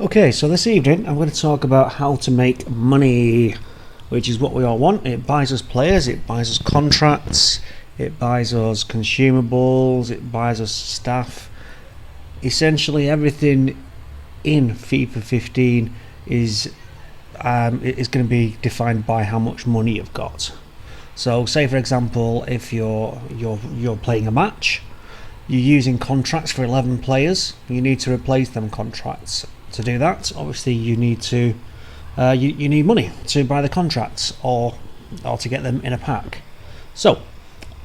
Okay, so this evening I'm going to talk about how to make money, which is what we all want. It buys us players, it buys us contracts, it buys us consumables, it buys us staff. Essentially everything in FIFA 15 is going to be defined by how much money you've got. So say for example, if you're playing a match, you're using contracts for 11 players, you need to replace them contracts. To do that, obviously you need to you need money to buy the contracts or to get them in a pack. So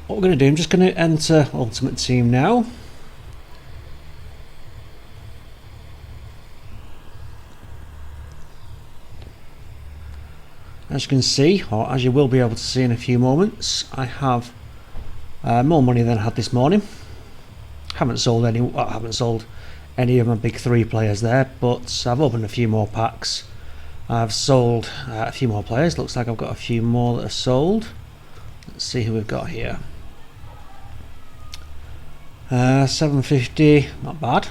what we're going to do, I'm just going to enter Ultimate Team now. As you can see, or as you will be able to see in a few moments, I have more money than I had this morning. Haven't sold any of my big three players there, but I've opened a few more packs. I've sold a few more players. Looks like I've got a few more that are sold. Let's see who we've got here. 750, not bad.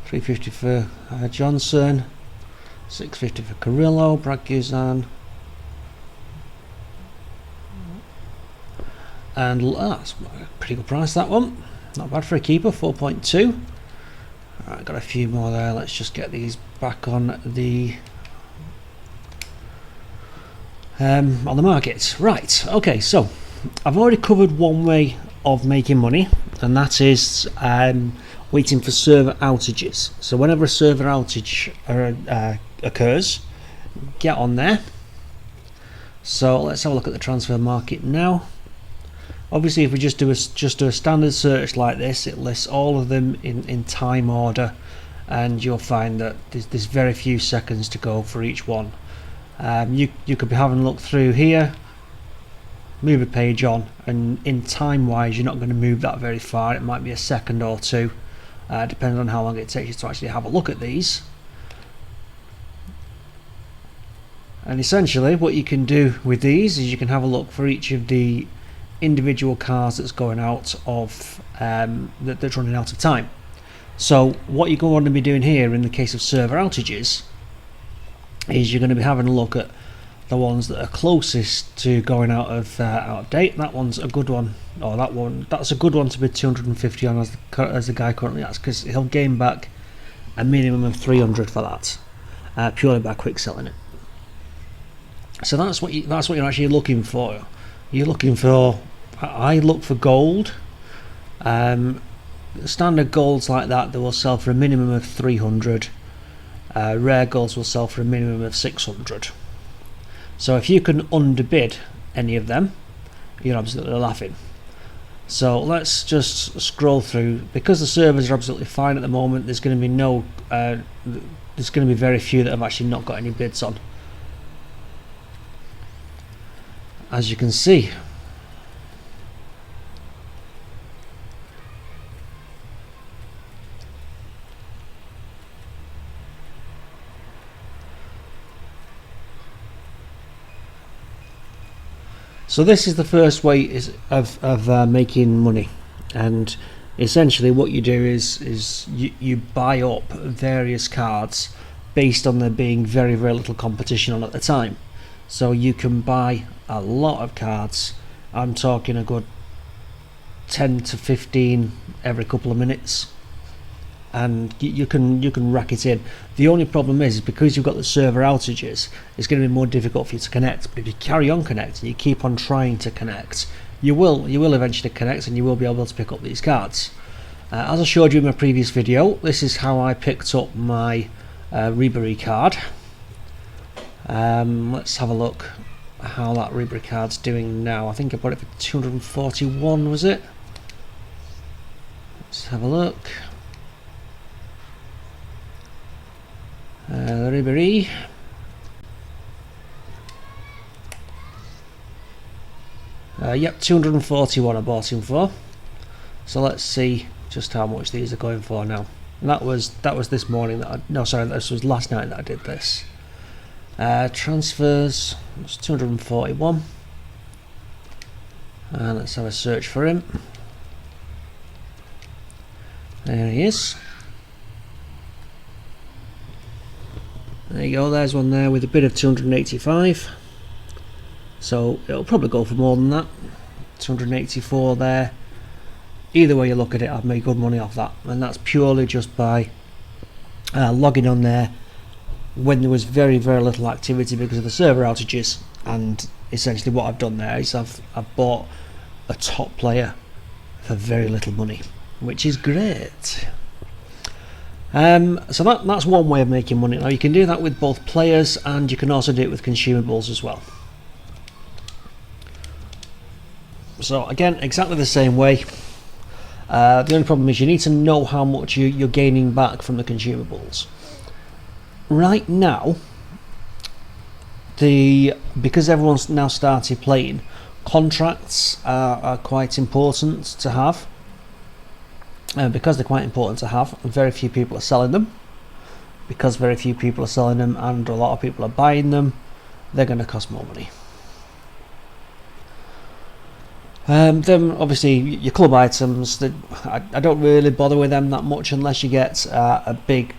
350 for Johnson. 650 for Carrillo, Braguzan. And that's a pretty good price, that one. Not bad for a keeper, 4.2. Alright, got a few more there. Let's just get these back on the market. Right, okay, so I've already covered one way of making money, and that is waiting for server outages. So whenever a server outage occurs, get on there. So let's have a look at the transfer market now. Obviously, if we just do a standard search like this, it lists all of them in time order, and you'll find that there's very few seconds to go for each one. You could be having a look through here, move a page on, and in time wise you're not going to move that very far. It might be a second or two, depending on how long it takes you to actually have a look at these. And essentially what you can do with these is you can have a look for each of the individual cars that's going out of that's running out of time. So what you're going to be doing here in the case of server outages is you're going to be having a look at the ones that are closest to going out of date. That one's a good one, or that's a good one to be 250 on as the guy currently has, because he'll gain back a minimum of 300 for that, purely by quick selling it. So that's what you're actually looking for. You're looking for, I look for gold. Standard golds like that, they will sell for a minimum of 300. Rare golds will sell for a minimum of 600. So if you can underbid any of them, you're absolutely laughing. So let's just scroll through. Because the servers are absolutely fine at the moment, there's going to be very few that have actually not got any bids on. As you can see, so this is the first way of making money, and essentially what you do is you buy up various cards based on there being very little competition on at the time. So you can buy a lot of cards. I'm talking a good 10 to 15 every couple of minutes, and you can rack it in. The only problem is because you've got the server outages, it's going to be more difficult for you to connect. But if you carry on connecting, you keep on trying to connect, you will eventually connect, and you will be able to pick up these cards. As I showed you in my previous video, this is how I picked up my Ribery card. Let's have a look how that Ribery card's doing now. I think I bought it for 241, was it? Let's have a look. Ribery. Yep, 241 I bought him for. So let's see just how much these are going for now. And that was this morning this was last night that I did this. Transfers, it's 241, and let's have a search for him. There he is. There you go, there's one there with a bid of 285. So it'll probably go for more than that. 284 there. Either way you look at it, I've made good money off that, and that's purely just by logging on there when there was very little activity because of the server outages. And essentially what I've done there is I've bought a top player for very little money, which is great. So that's one way of making money. Now you can do that with both players, and you can also do it with consumables as well. So again, exactly the same way. The only problem is you need to know how much you're gaining back from the consumables. Right now, because everyone's now started playing, contracts are quite important to have. Because they're quite important to have, very few people are selling them. Because very few people are selling them and a lot of people are buying them, they're going to cost more money. Then obviously your club items, I don't really bother with them that much unless you get a big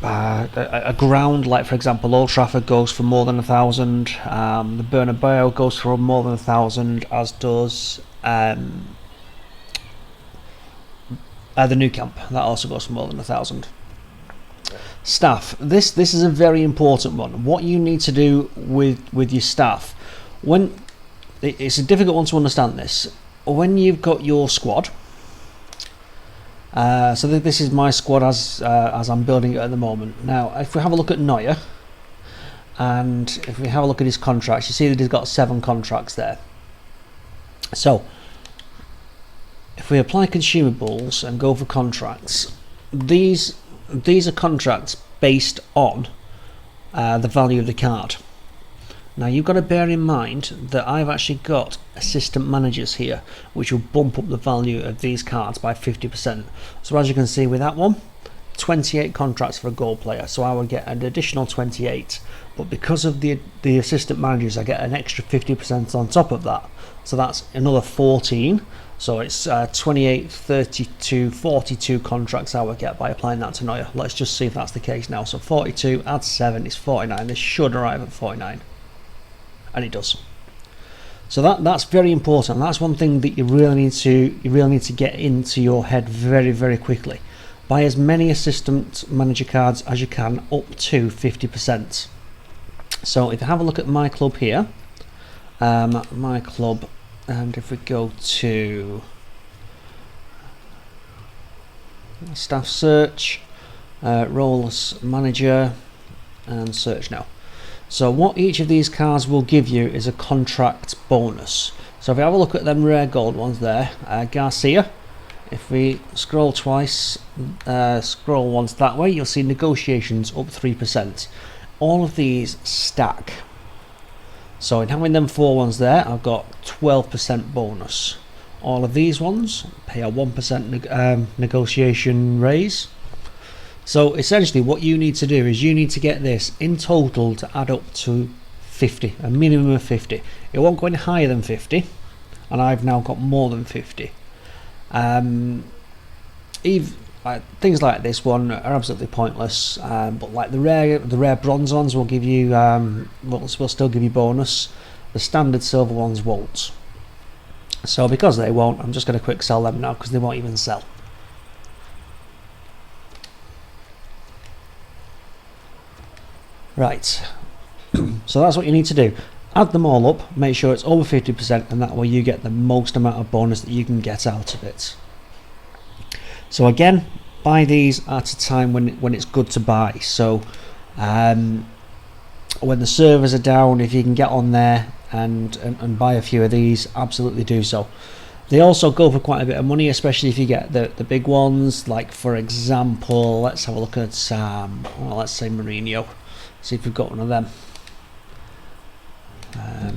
a ground, like for example Old Trafford goes for more than 1,000, the Bernabeu goes for more than 1,000, as does the Nou Camp, that also goes for more than 1,000. Staff, this is a very important one. What you need to do with your staff, when it's a difficult one to understand this, when you've got your squad, so this is my squad as I'm building it at the moment. Now if we have a look at Neuer, and if we have a look at his contracts, you see that he's got 7 contracts there. So if we apply consumables and go for contracts, these are contracts based on the value of the card. Now you've got to bear in mind that I've actually got assistant managers here, which will bump up the value of these cards by 50%. So as you can see with that one, 28 contracts for a goal player, so I would get an additional 28, but because of the assistant managers I get an extra 50% on top of that, so that's another 14. So it's 28, 32, 42 contracts I would get by applying that to Neuer. Let's just see if that's the case now. So 42 add 7 is 49. This should arrive at 49. And it does. So that's very important. That's one thing that you really need to get into your head very quickly. Buy as many assistant manager cards as you can, up to 50%. So if you have a look at my club here, my club, and if we go to staff search, roles manager, and search now. So what each of these cards will give you is a contract bonus. So if we have a look at them rare gold ones there, Garcia, if we scroll twice, scroll once that way, you'll see negotiations up 3%. All of these stack. So in having them 4 ones there, I've got 12% bonus. All of these ones pay a 1% negotiation raise. So essentially what you need to do is you need to get this in total to add up to 50, a minimum of 50. It won't go any higher than 50, and I've now got more than 50. Things like this one are absolutely pointless, but like the rare bronze ones will give you will still give you bonus. The standard silver ones won't. So because they won't, I'm just going to quick sell them now because they won't even sell. Right, so that's what you need to do. Add them all up, make sure it's over 50%, and that way you get the most amount of bonus that you can get out of it. So again, buy these at a time when it's good to buy. So when the servers are down, if you can get on there and buy a few of these, absolutely do so. They also go for quite a bit of money, especially if you get the big ones. Like for example, let's have a look at let's say Mourinho. See if we've got one of them.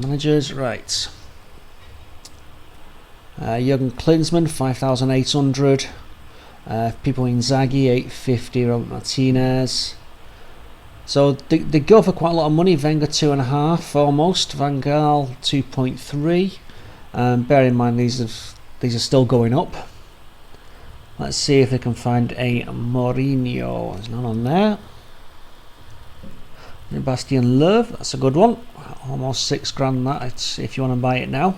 Managers, right. Jurgen Klinsmann, 5,800. People Inzaghi, 850. Robert Martinez. So they go for quite a lot of money. Wenger, 2.5 almost. Van Gaal, 2.3. Bear in mind these are still going up. Let's see if they can find a Mourinho. There's none on there. Bastien Love, that's a good one. Almost £6 that, it's, if you want to buy it now.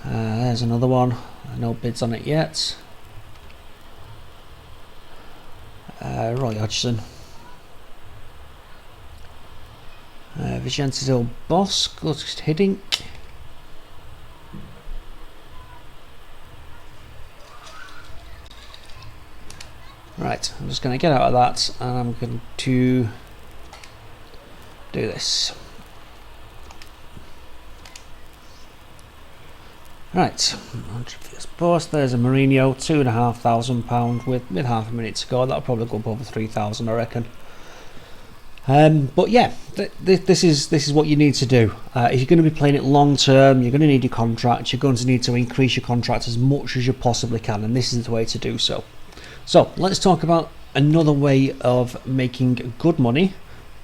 There's another one, no bids on it yet. Roy Hodgson. Vicente Del Bosque, just Hiddink. Right, I'm just going to get out of that and I'm going to do this. Right, post. There's a Mourinho, £2,500 with half a minute to go. That'll probably go up over 3,000, I reckon. But yeah, this is what you need to do. If you're going to be playing it long term, you're going to need your contract. You're going to need to increase your contract as much as you possibly can, and this is the way to do so. So let's talk about another way of making good money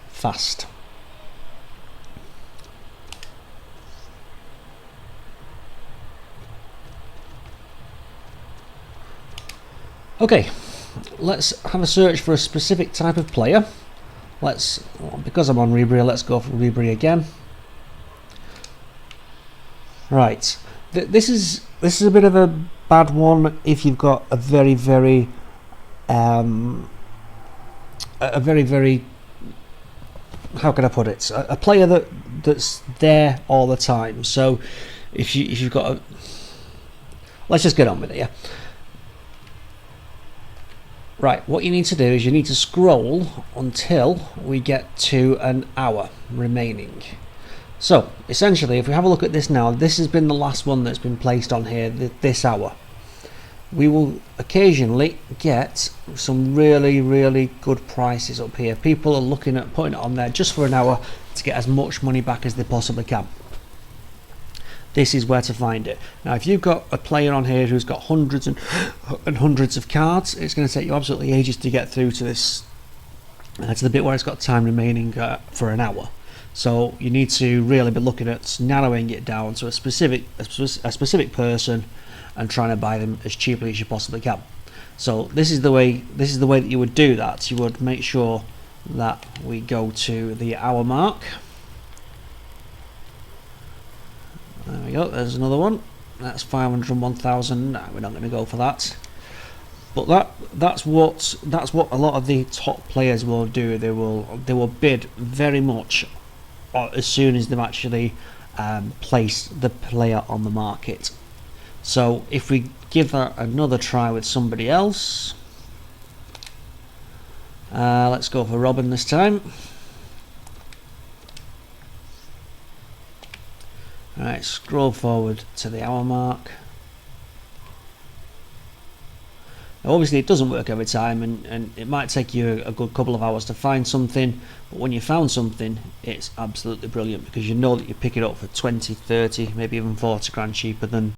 fast. Okay, let's have a search for a specific type of player. Because I'm on Ribery, let's go for Ribery again. Right, this is a bit of a bad one if you've got a very how can I put it? A player that's there all the time. So if you've got let's just get on with it, yeah. Right, what you need to do is you need to scroll until we get to an hour remaining. So essentially, if we have a look at this now, this has been the last one that's been placed on here this hour. We will occasionally get some really good prices up here. People are looking at putting it on there just for an hour to get as much money back as they possibly can. This is where to find it. Now, if you've got a player on here who's got hundreds and hundreds of cards, it's going to take you absolutely ages to get through to this, to the bit where it's got time remaining for an hour. So you need to really be looking at narrowing it down to a specific person and trying to buy them as cheaply as you possibly can. So this is the way that you would do that. You would make sure that we go to the hour mark. There we go, there's another one. That's 501,000. Nah, we're not going to go for that. But that's what a lot of the top players will do. They will bid very much as soon as they've actually placed the player on the market. So if we give that another try with somebody else, let's go for Robin this time. Alright, scroll forward to the hour mark. Now obviously it doesn't work every time, and it might take you a good couple of hours to find something, but when you found something, it's absolutely brilliant because you know that you pick it up for 20, 30, maybe even 40 grand cheaper than